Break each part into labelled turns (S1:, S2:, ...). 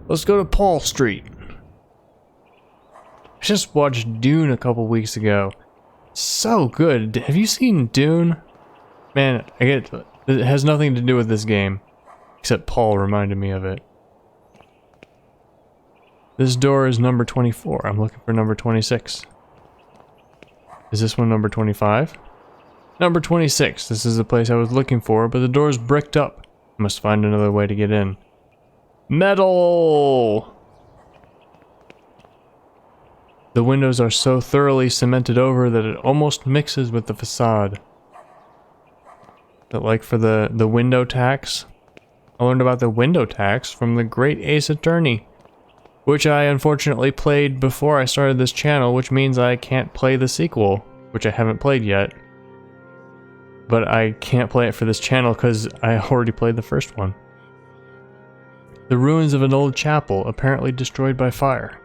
S1: Let's go to Paul Street. I just watched Dune a couple weeks ago. So good. Have you seen Dune? Man, it has nothing to do with this game. Except Paul reminded me of it. This door is number 24. I'm looking for number 26. Is this one number 25? Number 26. This is the place I was looking for, but the door's bricked up. I must find another way to get in. Metal! The windows are so thoroughly cemented over that it almost mixes with the facade. But like for the window tax, I learned about the window tax from the Great Ace Attorney, which I unfortunately played before I started this channel, which means I can't play the sequel, which I haven't played yet. But I can't play it for this channel because I already played the first one. The ruins of an old chapel, apparently destroyed by fire.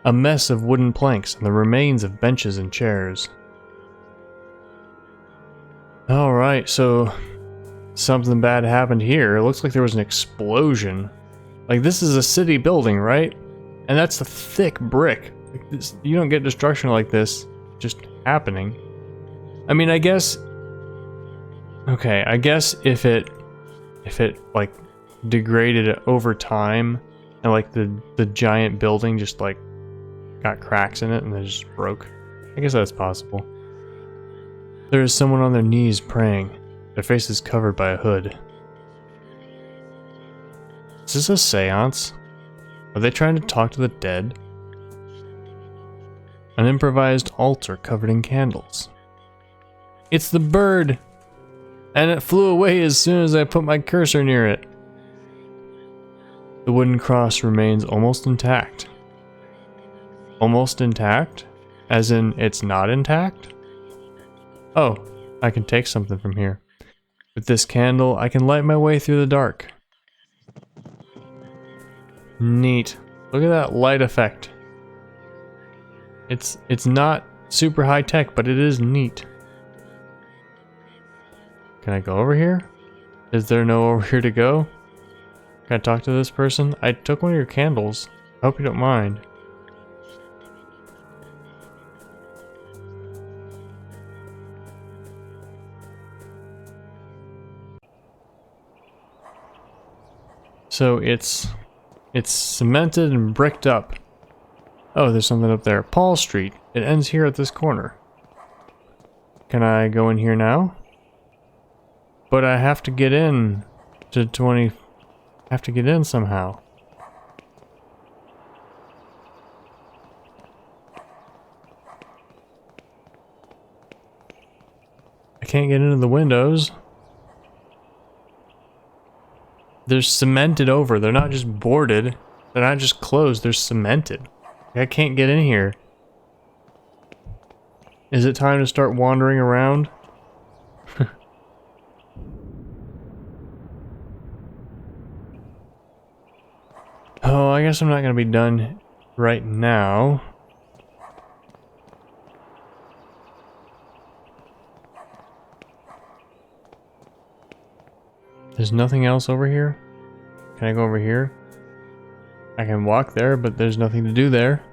S1: A mess of wooden planks and the remains of benches and chairs. Alright, so something bad happened here. It looks like there was an explosion. Like, this is a city building, right? And that's a thick brick. Like this, you don't get destruction like this just happening. I mean, I guess... Okay, I guess if it like degraded over time and like the giant building just like got cracks in it and then just broke. I guess that's possible. There is someone on their knees praying. Their face is covered by a hood. Is this a seance? Are they trying to talk to the dead? An improvised altar covered in candles. It's the bird! And it flew away as soon as I put my cursor near it. The wooden cross remains almost intact. Almost intact? As in, it's not intact? Oh, I can take something from here. With this candle, I can light my way through the dark. Neat. Look at that light effect. It's not super high tech, but it is neat. Can I go over here? Is there no over here to go? Can I talk to this person? I took one of your candles. I hope you don't mind. So it's cemented and bricked up. Oh, there's something up there. Paul Street. It ends here at this corner. Can I go in here now? But I have to get in to 20... I have to get in somehow. I can't get into the windows. They're cemented over. They're not just boarded. They're not just closed. They're cemented. I can't get in here. Is it time to start wandering around? Oh, I guess I'm not gonna be done right now. There's nothing else over here? Can I go over here? I can walk there, but there's nothing to do there.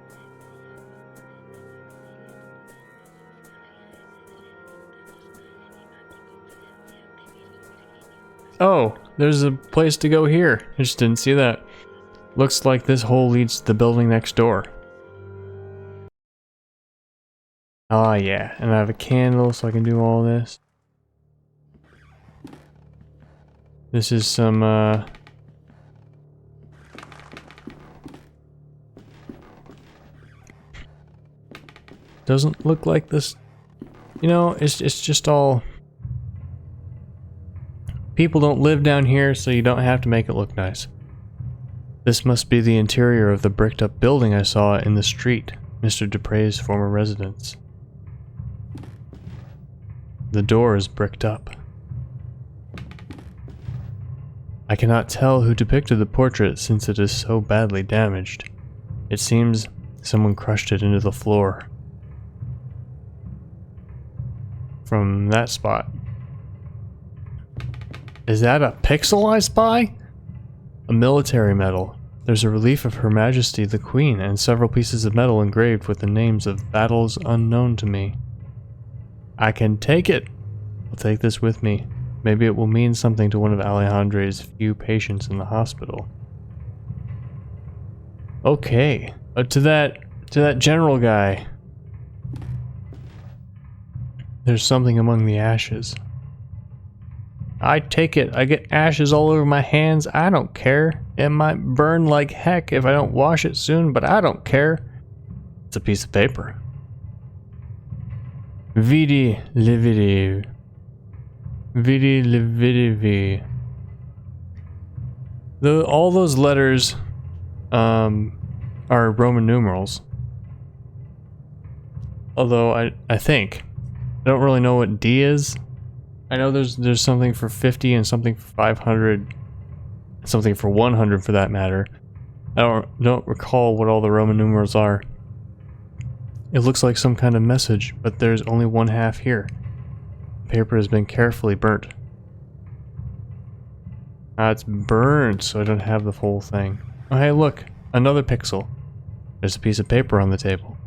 S1: Oh, there's a place to go here. I just didn't see that. Looks like this hole leads to the building next door. Ah, yeah, and I have a candle so I can do all this. This is some, doesn't look like this. You know, it's just all... People don't live down here, so you don't have to make it look nice. This must be the interior of the bricked-up building I saw in the street, Mr. Dupre's former residence. The door is bricked up. I cannot tell who depicted the portrait since it is so badly damaged. It seems someone crushed it into the floor. From that spot. Is that a pixel I spy? A military medal. There's a relief of Her Majesty the Queen and several pieces of metal engraved with the names of battles unknown to me. I can take it. I'll take this with me. Maybe it will mean something to one of Alejandre's few patients in the hospital. Okay, to that general guy. There's something among the ashes. I take it. I get ashes all over my hands. I don't care. It might burn like heck if I don't wash it soon, but I don't care. It's a piece of paper. Vidi lividi. Vidi lividivi. All those letters are Roman numerals. Although I think. I don't really know what D is. I know there's something for 50 and something for 500, something for 100 for that matter. I don't recall what all the Roman numerals are. It looks like some kind of message, but there's only one half here. The paper has been carefully burnt. It's burnt, so I don't have the full thing. Oh hey look, another pixel. There's a piece of paper on the table.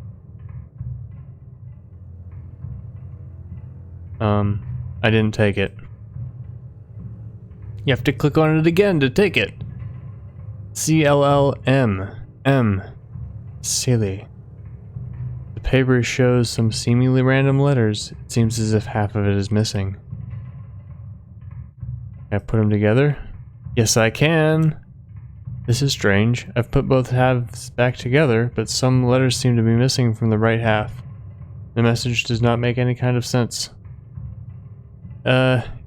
S1: I didn't take it. You have to click on it again to take it. CLLM. M. Silly. The paper shows some seemingly random letters. It seems as if half of it is missing. Can I put them together? Yes, I can. This is strange. I've put both halves back together, but some letters seem to be missing from the right half. The message does not make any kind of sense.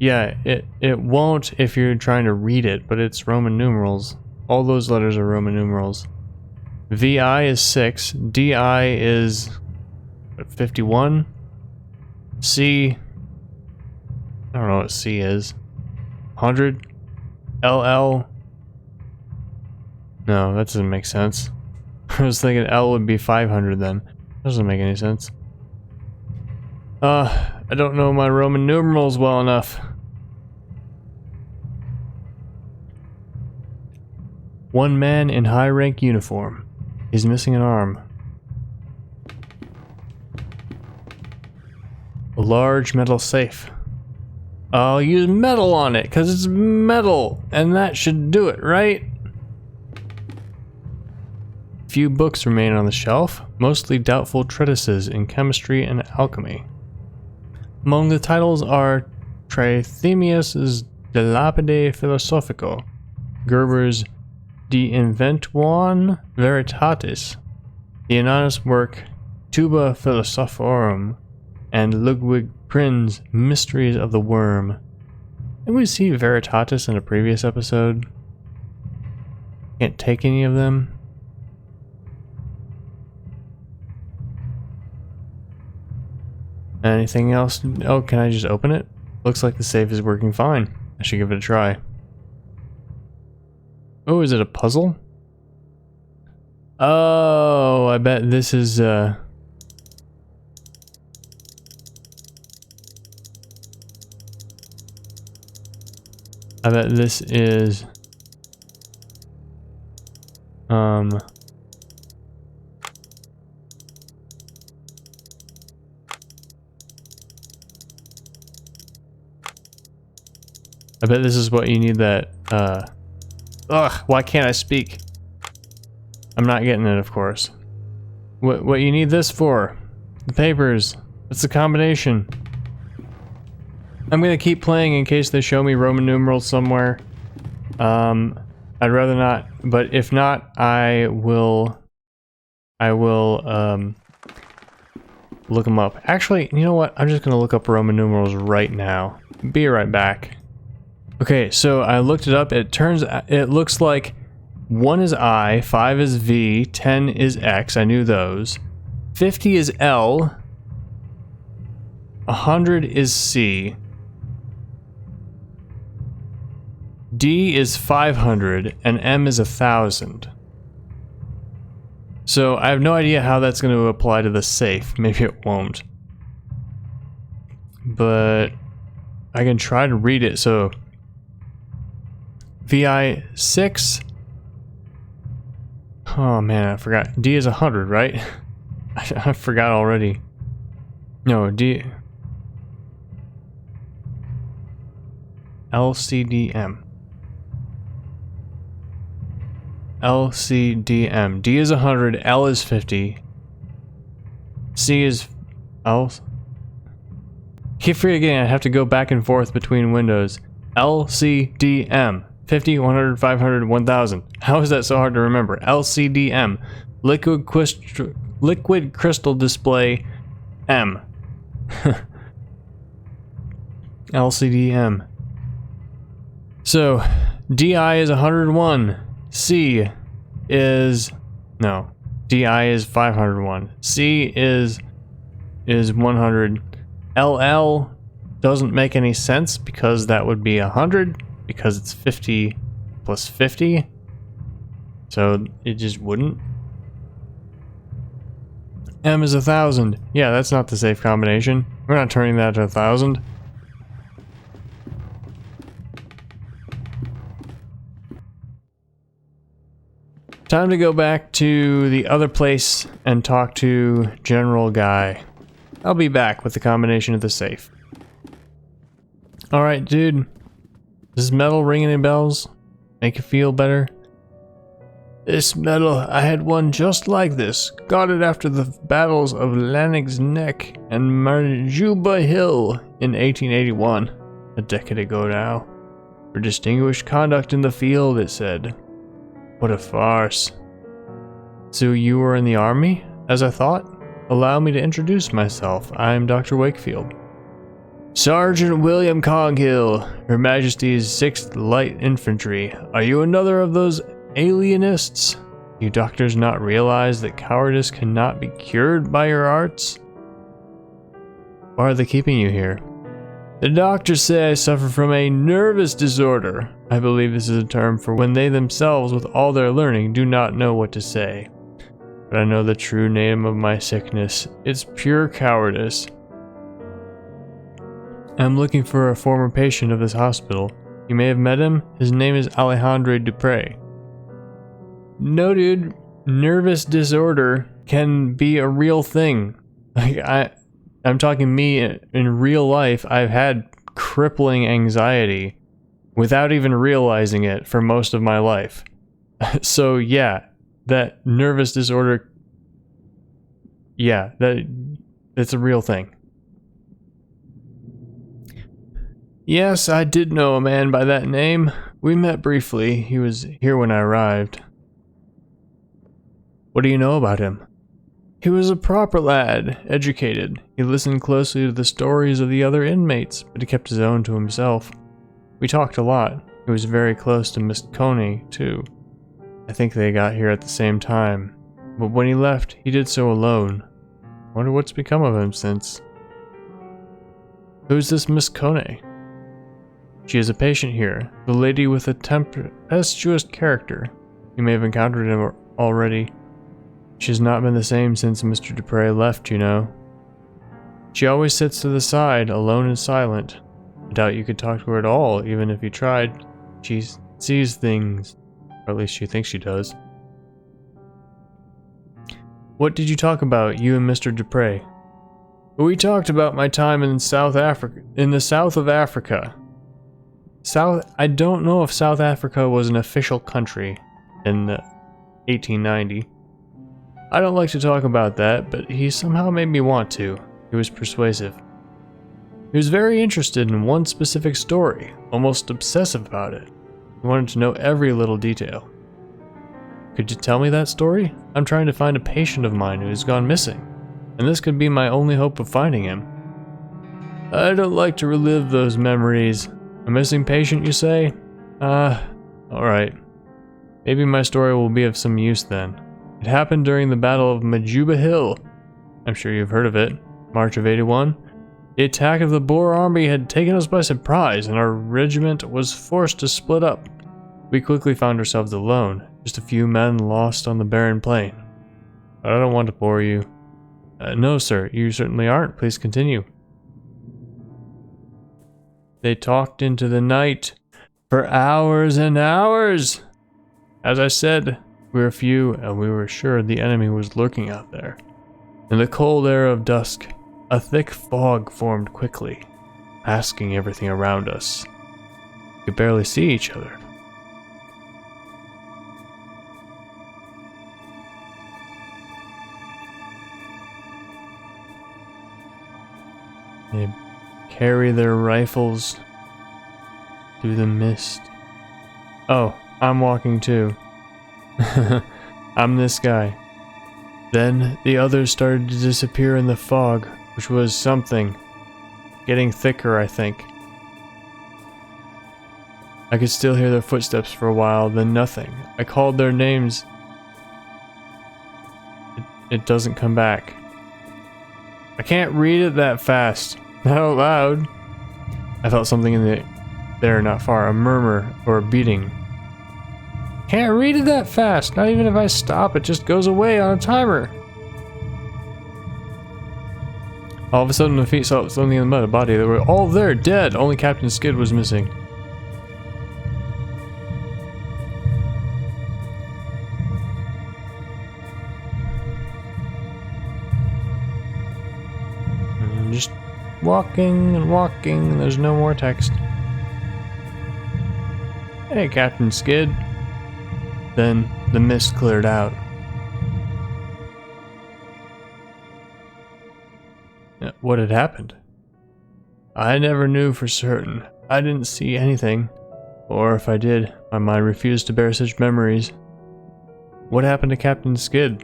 S1: Yeah, it won't if you're trying to read it, but it's Roman numerals. All those letters are Roman numerals. VI is 6, DI is what, 51? C, I don't know what C is. 100? LL? No, that doesn't make sense. I was thinking L would be 500 then. That doesn't make any sense. I don't know my Roman numerals well enough. One man in high rank uniform. He's missing an arm. A large metal safe. I'll use metal on it, because it's metal, and that should do it, right? Few books remain on the shelf, mostly doubtful treatises in chemistry and alchemy. Among the titles are Trithemius's De Lapide Philosophico, Gerber's De Inventuone Veritatis, the anonymous work Tuba Philosophorum, and Ludwig Prin's Mysteries of the Worm. Didn't we see Veritatis in a previous episode? Can't take any of them. Anything else? Oh, can I just open it? Looks like the safe is working fine. I should give it a try. Oh, is it a puzzle? Oh, I bet this is, I bet this is, I bet this is what you need that, ugh, why can't I speak? I'm not getting it, of course. What you need this for? The papers. It's the combination. I'm gonna keep playing in case they show me Roman numerals somewhere. I'd rather not, but if not, I will, look them up. Actually, you know what? I'm just gonna look up Roman numerals right now. Be right back. Okay, so I looked it up. It looks like 1 is I, 5 is V, 10 is X. I knew those. 50 is L. 100 is C. D is 500 and M is 1,000. So I have no idea how that's going to apply to the safe. Maybe it won't. But I can try to read it. So VI 6. Oh man, I forgot. D is 100, right? I forgot already. No, D. LCDM. LCDM. D is 100, L is 50. C is L. Keep forgetting I have to go back and forth between windows. LCDM. 50, 100, 500, 1000. How is that so hard to remember? LCDM. Liquid crystal display M. LCDM. So, DI is 101. C is... No. DI is 501. C is 100. LL doesn't make any sense because that would be 100 because it's 50 plus 50. So it just wouldn't. M is 1000. Yeah, that's not the safe combination. We're not turning that to 1000. Time to go back to the other place and talk to General Guy. I'll be back with the combination of the safe. Alright, dude. Does metal ring any bells? Make you feel better? This metal, I had one just like this. Got it after the battles of Lanig's Neck and Majuba Hill in 1881. A decade ago now. For distinguished conduct in the field, it said. What a farce. So you were in the army, as I thought? Allow me to introduce myself. I'm Dr. Wakefield. Sergeant William Coghill, Her Majesty's 6th Light Infantry. Are you another of those alienists? You doctors not realize that cowardice cannot be cured by your arts? Why are they keeping you here? The doctors say I suffer from a nervous disorder. I believe this is a term for when they themselves, with all their learning, do not know what to say. But I know the true name of my sickness. It's pure cowardice. I'm looking for a former patient of this hospital. You may have met him. His name is Alejandro Dupre. No, dude. Nervous disorder can be a real thing. Like, I'm talking me in real life. I've had crippling anxiety without even realizing it for most of my life. So yeah, that nervous disorder, yeah, that's a real thing. Yes, I did know a man by that name. We met briefly. He was here when I arrived. What do you know about him? He was a proper lad, educated. He listened closely to the stories of the other inmates, but he kept his own to himself. We talked a lot. He was very close to Miss Coney, too. I think they got here at the same time. But when he left, he did so alone. I wonder what's become of him since. Who's this Miss Coney? She is a patient here, the lady with a tempestuous character. You may have encountered him already. She has not been the same since Mr. Dupre left, you know. She always sits to the side, alone and silent. I doubt you could talk to her at all, even if you tried. She sees things, or at least she thinks she does. What did you talk about, you and Mr. Dupre? We talked about my time in South Africa, in the south of Africa. I don't know if South Africa was an official country in 1890. I don't like to talk about that, but he somehow made me want to. He was persuasive. He was very interested in one specific story, almost obsessive about it. He wanted to know every little detail. Could you tell me that story? I'm trying to find a patient of mine who has gone missing, and this could be my only hope of finding him. I don't like to relive those memories. A missing patient, you say? Alright. Maybe my story will be of some use then. It happened during the Battle of Majuba Hill. I'm sure you've heard of it. March of 81. The attack of the Boer army had taken us by surprise, and our regiment was forced to split up. We quickly found ourselves alone, just a few men lost on the barren plain. But I don't want to bore you. No, sir, you certainly aren't. Please continue. They talked into the night. For hours and hours! As I said, we were few and we were sure the enemy was lurking out there. In the cold air of dusk, a thick fog formed quickly, masking everything around us. We could barely see each other. They carry their rifles through the mist. Oh, I'm walking too. I'm this guy. Then the others started to disappear in the fog, which was something. Getting thicker, I think. I could still hear their footsteps for a while, then nothing. I called their names. It doesn't come back. I can't read it that fast. Not out loud. I felt something in the there not far, a murmur or a beating. Can't read it that fast. Not even if I stop, it just goes away on a timer. All of a sudden, my feet saw something in the mud, a body. They were all there, dead. Only Captain Skid was missing. I'm just walking and walking. There's no more text. Hey, Captain Skid. Then the mist cleared out. What had happened? I never knew for certain. I didn't see anything. Or if I did, my mind refused to bear such memories. What happened to Captain Skid?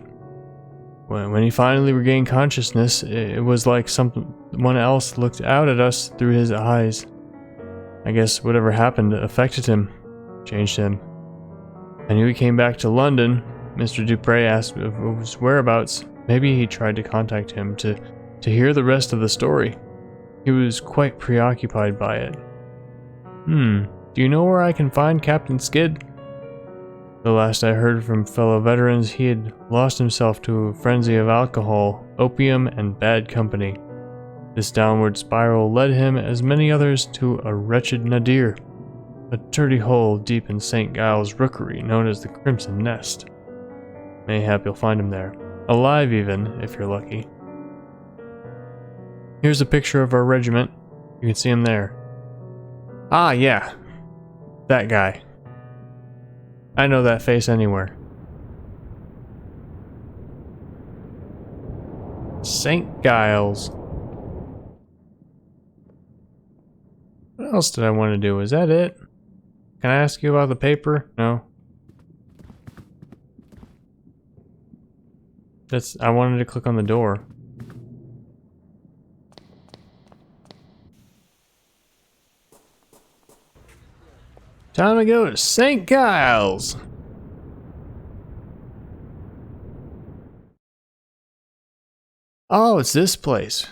S1: When he finally regained consciousness, it was like someone else looked out at us through his eyes. I guess whatever happened affected him, changed him. I knew he came back to London. Mr. Dupre asked of his whereabouts. Maybe he tried to contact him to hear the rest of the story. He was quite preoccupied by it. Do you know where I can find Captain Skid? The last I heard from fellow veterans, he had lost himself to a frenzy of alcohol, opium, and bad company. This downward spiral led him, as many others, to a wretched nadir, a dirty hole deep in St. Giles' rookery known as the Crimson Nest. Mayhap you'll find him there, alive even, if you're lucky. Here's a picture of our regiment. You can see him there. Ah, yeah. That guy. I know that face anywhere. St. Giles. What else did I want to do? Is that it? Can I ask you about the paper? No. I wanted to click on the door. Time to go to St. Giles! Oh, it's this place.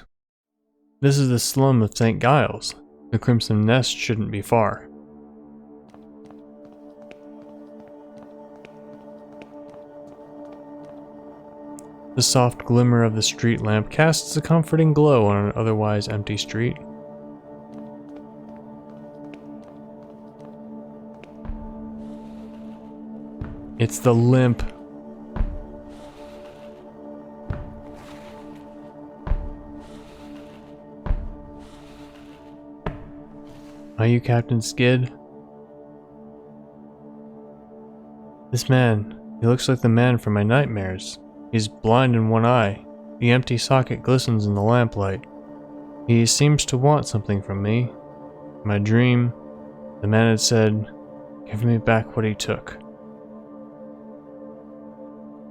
S1: This is the slum of St. Giles. The Crimson Nest shouldn't be far. The soft glimmer of the street lamp casts a comforting glow on an otherwise empty street. It's the limp. Are you Captain Skid? This man, he looks like the man from my nightmares. He's blind in one eye. The empty socket glistens in the lamplight. He seems to want something from me. In my dream, the man had said, "Give me back what he took."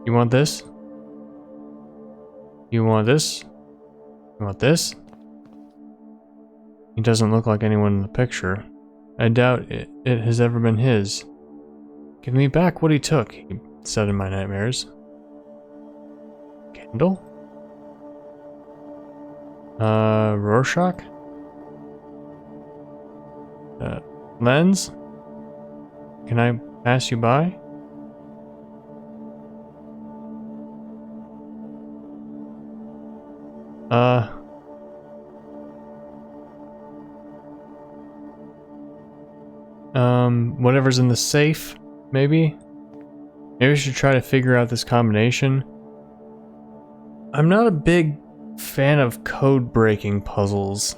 S1: You want this? You want this? You want this? He doesn't look like anyone in the picture. I doubt it has ever been his. Give me back what he took, he said in my nightmares. Candle? Rorschach? Lens? Can I pass you by? Whatever's in the safe, maybe? Maybe I should try to figure out this combination. I'm not a big fan of code-breaking puzzles.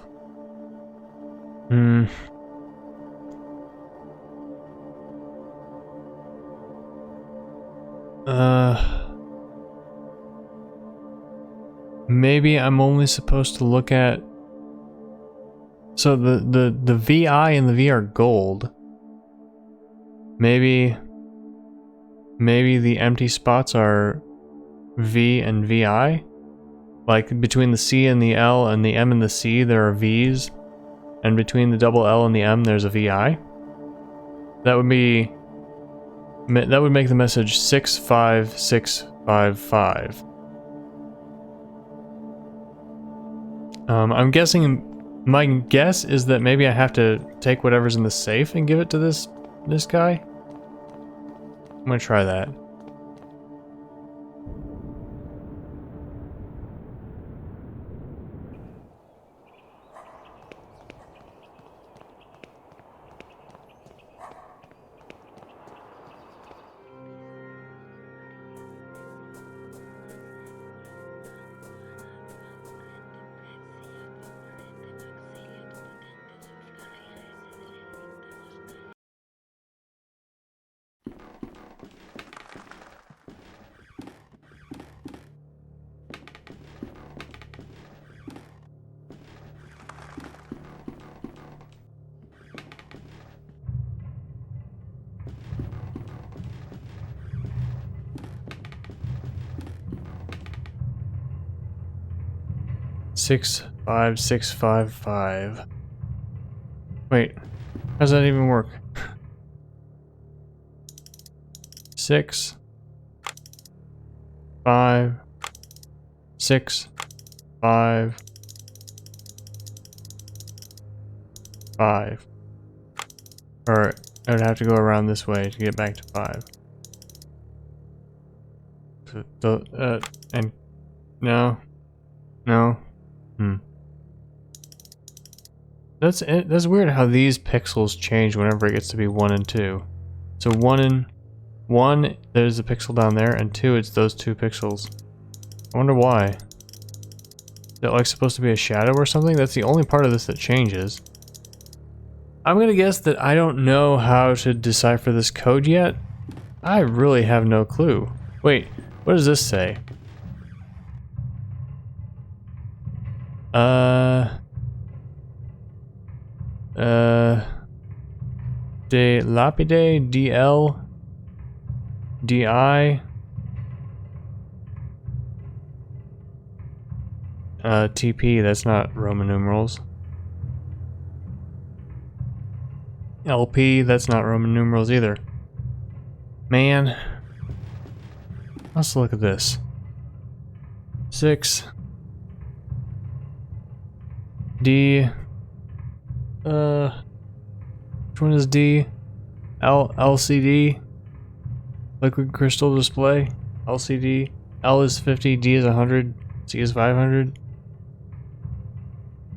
S1: Maybe I'm only supposed to look at... So the VI and the V are gold. Maybe the empty spots are V and VI? Like between the C and the L and the M and the C there are V's, and between the double L and the M there's a VI? That would make the message 65655. I'm guessing, my guess is that maybe I have to take whatever's in the safe and give it to this guy. I'm gonna try that. Six, 5, 6, 5, 5. Wait, how does that even work? 6, 5, 6, 5, 5. Or I would have to go around this way to get back to 5. And no. That's weird how these pixels change whenever it gets to be 1 and 2. So 1, there's a pixel down there, and 2, it's those 2 pixels. I wonder why. Is it like supposed to be a shadow or something? That's the only part of this that changes. I'm gonna guess that I don't know how to decipher this code yet. I really have no clue. Wait, what does this say? De lapide, DL, DI, TP, that's not Roman numerals. LP, that's not Roman numerals either. Man. Let's look at this. 6. D. Which one is D? LCD. Liquid crystal display. LCD. L is 50, D is 100, C is 500.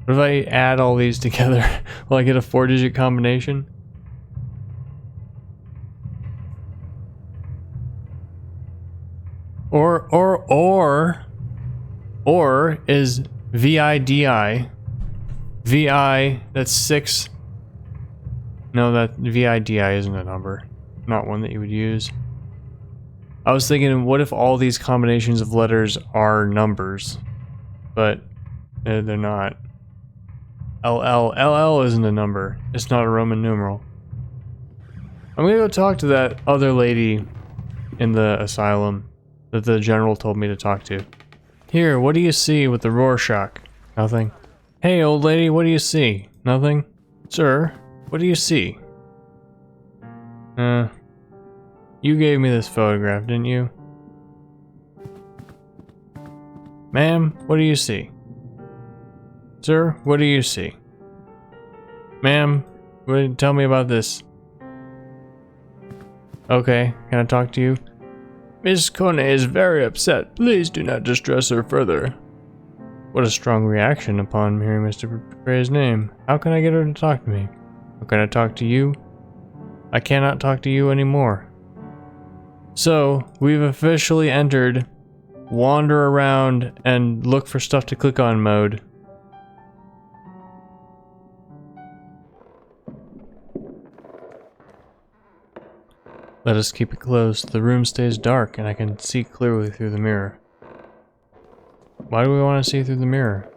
S1: What if I add all these together? Will I get a 4-digit combination? Or is VIDI. VI, that's 6. No, that VIDI isn't a number. Not one that you would use. I was thinking, what if all these combinations of letters are numbers? But they're not. LL isn't a number. It's not a Roman numeral. I'm gonna go talk to that other lady in the asylum that the general told me to talk to. Here, what do you see with the Rorschach? Nothing. Hey, old lady, what do you see? Nothing? Sir, what do you see? You gave me this photograph, didn't you? Ma'am, what do you see? Sir, what do you see? Ma'am, tell me about this. Okay, can I talk to you? Miss Kone is very upset. Please do not distress her further. What a strong reaction upon hearing Mr. Pre's name. How can I get her to talk to me? How can I talk to you? I cannot talk to you anymore. So, we've officially entered wander around and look for stuff to click on mode. Let us keep it closed. The room stays dark and I can see clearly through the mirror. Why do we want to see through the mirror?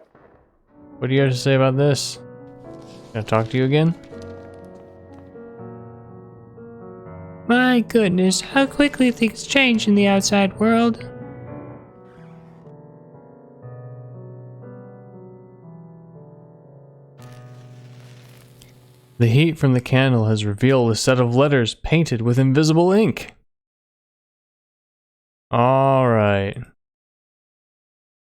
S1: What do you have to say about this? Can I talk to you again?
S2: My goodness, how quickly things change in the outside world.
S1: The heat from the candle has revealed a set of letters painted with invisible ink. Alright.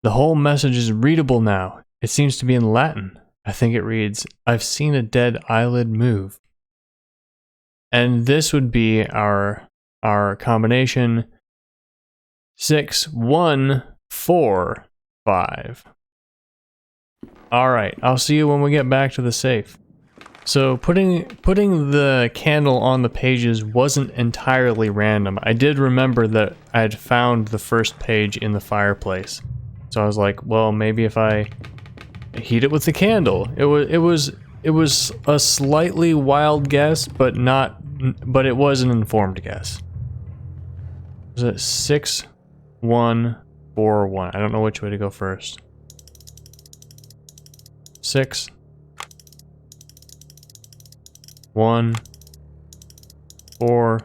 S1: The whole message is readable now. It seems to be in Latin. I think it reads, "I've seen a dead eyelid move." And this would be our combination 6145. Alright, I'll see you when we get back to the safe. So putting the candle on the pages wasn't entirely random. I did remember that I had found the first page in the fireplace. So I was like, well, maybe if I heat it with the candle. It was a slightly wild guess, but it was an informed guess. Was it 6141? I don't know which way to go first. 6 1 4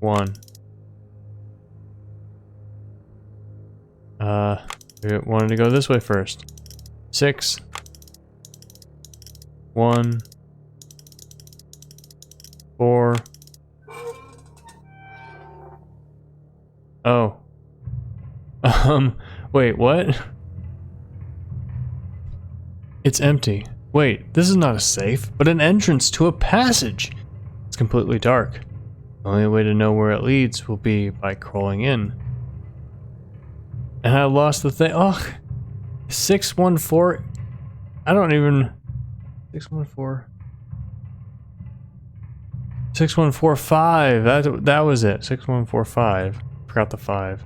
S1: 1. We wanted to go this way first. 6 1 4. Oh. Wait, what? It's empty. Wait, this is not a safe, but an entrance to a passage. It's completely dark. The only way to know where it leads will be by crawling in. And I lost the thing. Oh, 614. I don't even. 614. 6145. That was it. 6145. Forgot the 5.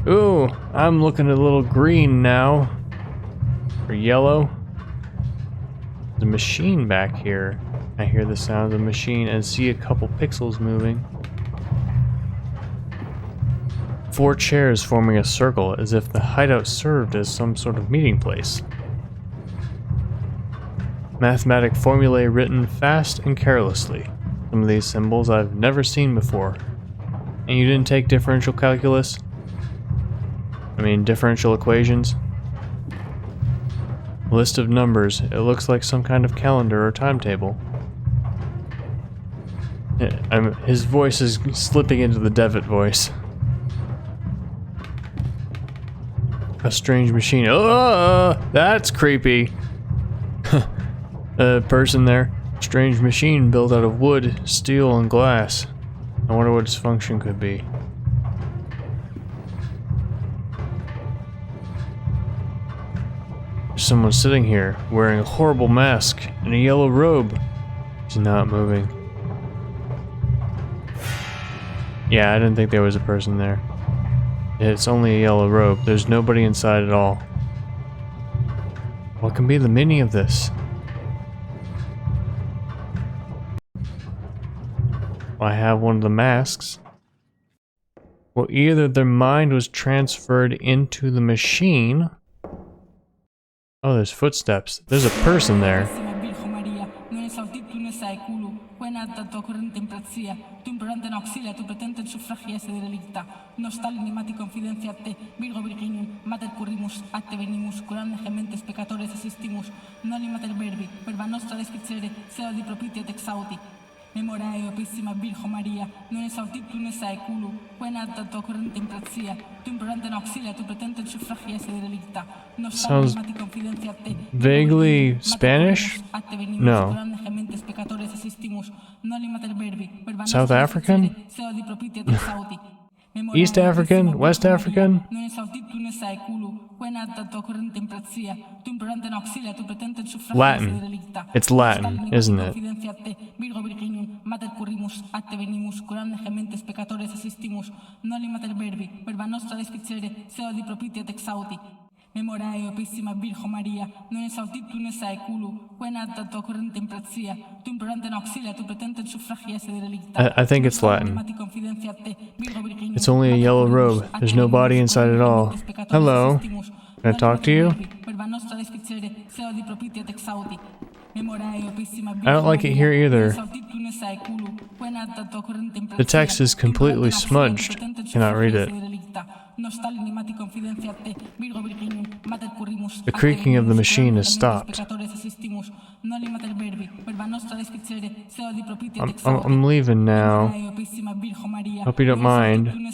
S1: Ooh, I'm looking a little green now. Or yellow. There's a machine back here. I hear the sound of the machine and see a couple pixels moving. 4 chairs forming a circle as if the hideout served as some sort of meeting place. Mathematic formulae written fast and carelessly. Some of these symbols I've never seen before. And you didn't take differential calculus? I mean, differential equations? List of numbers. It looks like some kind of calendar or timetable. His voice is slipping into the Devitt voice. A strange machine. Oh, that's creepy. A person there. Strange machine built out of wood, steel, and glass. I wonder what its function could be. Someone sitting here, wearing a horrible mask and a yellow robe. He's not moving. Yeah, I didn't think there was a person there. It's only a yellow robe. There's nobody inside at all. What can be the meaning of this? I have one of the masks. Well, either their mind was transferred into the machine. Oh, there's footsteps. There's a person there.
S3: Peccatori, Memorae opissima Virgo Maria, non esautit plunesa eculu, quena tanto correntemprazia, tu implorante in auxilia, tu pretente suffragia se delicta.
S1: Sounds vaguely Spanish? No. South African? East African? West African?
S3: Non esautit tu ne sai culo, quena dato corrente in prazia, tu implorante noxilia, tu pretente
S1: Latin.
S3: delicta.
S1: It's Latin, isn't it?
S3: Confidenciate, Virgo Virginium, mater currimus, atte venimus, curande gementes peccatores assistimus, noli mater verbi, verba nostra despicere, seo di propitia texauti. Memorae opissima Virgo Maria, non esautit tu ne sai culo, quena dato corrente in prazia, tu implorante noxilia, tu pretente suffragia sed delicta.
S1: I think it's Latin. It's only a yellow robe. There's no body inside at all. Hello. Can I talk to you? I don't like it here either. The text is completely smudged. Cannot read it. The creaking of the machine has stopped. I'm leaving now. Hope you don't mind.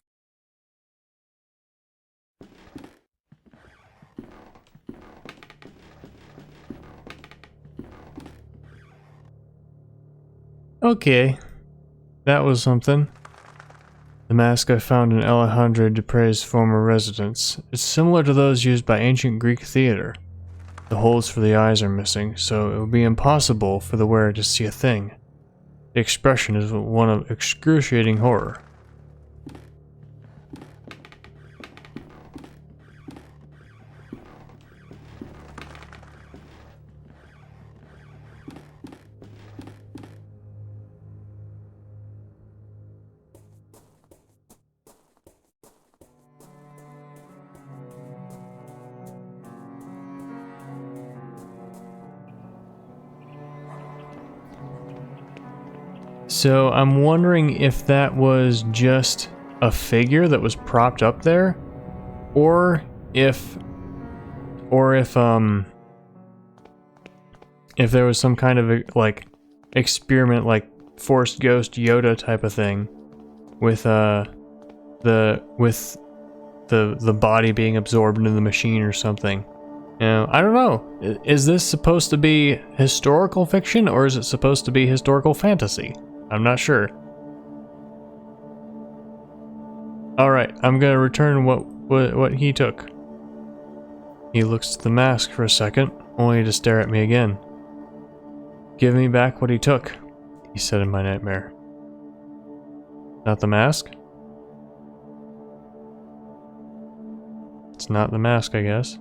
S1: Okay, that was something. The mask I found in Alejandro Dupre's former residence. It's similar to those used by ancient Greek theater. The holes for the eyes are missing, so it would be impossible for the wearer to see a thing. The expression is one of excruciating horror. So I'm wondering if that was just a figure that was propped up there, or if there was some kind of like experiment, like forced ghost Yoda type of thing, with the body being absorbed into the machine or something. You know, I don't know. Is this supposed to be historical fiction, or is it supposed to be historical fantasy? I'm not sure. Alright, I'm gonna return what he took. He looks at the mask for a second, only to stare at me again. Give me back what he took, he said in my nightmare. Not the mask? It's not the mask, I guess.